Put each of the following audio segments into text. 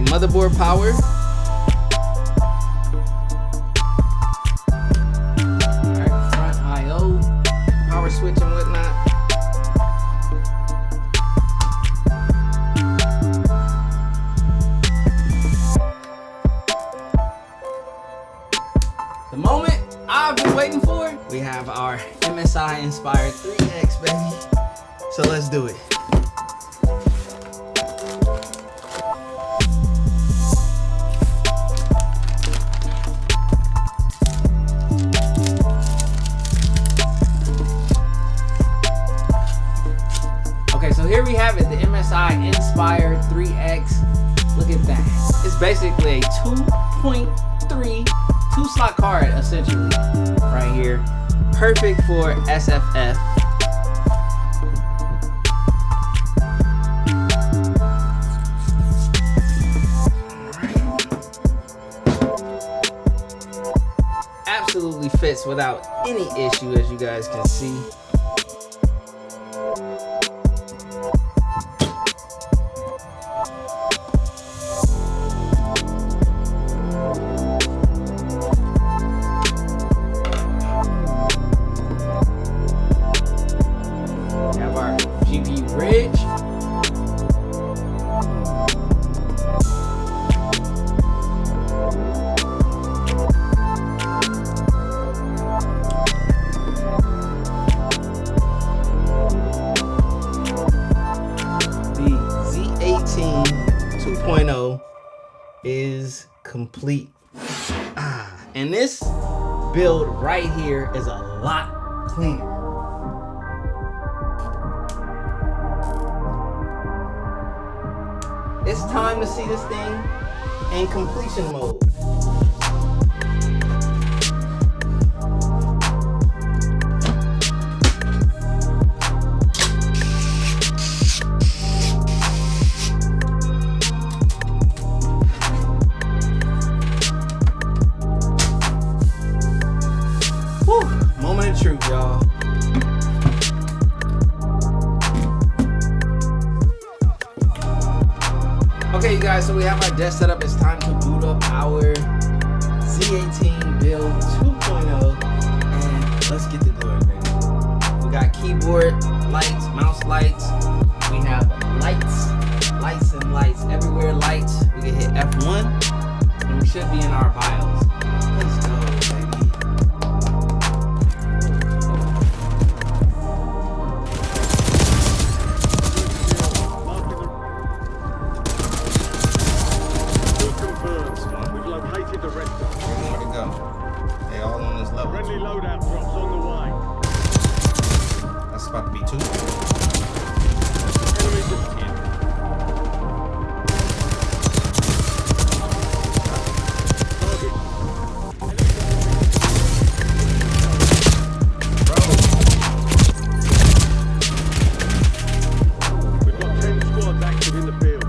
Motherboard power. Alright, front I/O, power switch and whatnot. The moment I've been waiting for, we have our MSI inspired 3X, baby. So let's do it. So here we have it, the MSI Inspired 3X. Look at that. It's basically a 2.3 two-slot card, essentially, right here. Perfect for SFF. Absolutely fits without any issue, as you guys can see. is complete. And this build right here is a lot cleaner. It's time to see this thing in completion mode. Moment of truth, y'all. Okay, you guys, so we have our desk set up. It's time to boot up our Z18 build 2.0, and let's get the glory, baby. We got keyboard lights, mouse lights. We have lights and lights everywhere. Lights. We can hit F1, and we should be in our BIOS. Let's go, baby. Loadout drops on the way. That's about to be 2. Enemies are in. Bro. We've got 10 squads active in the field.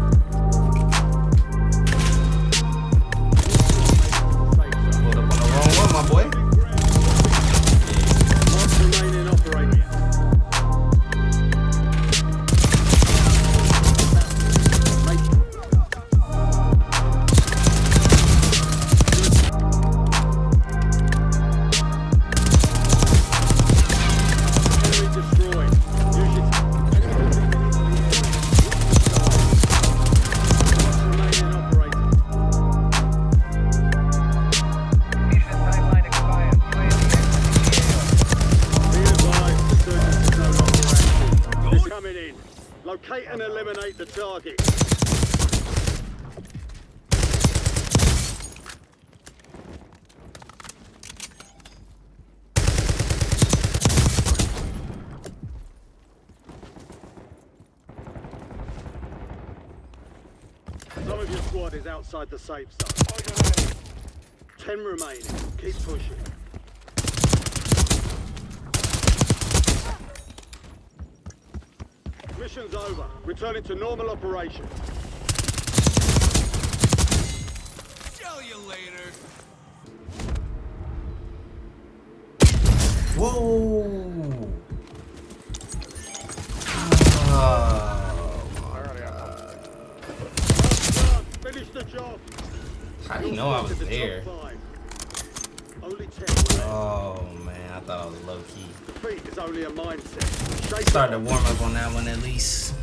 Hold up on the wrong one, my boy. Remaining operating. Enemy destroyed. Remaining operating. Coming in. Locate and eliminate the target. Some of your squad is outside the safe zone. 10 remaining. Keep pushing. Mission's over. Returning to normal operation. Tell you later. Whoa. Finish the job. How do you know I was there? Only 10 left. Oh man, I thought I was low key. Defeat is only a mindset. Started to warm up on that one at least.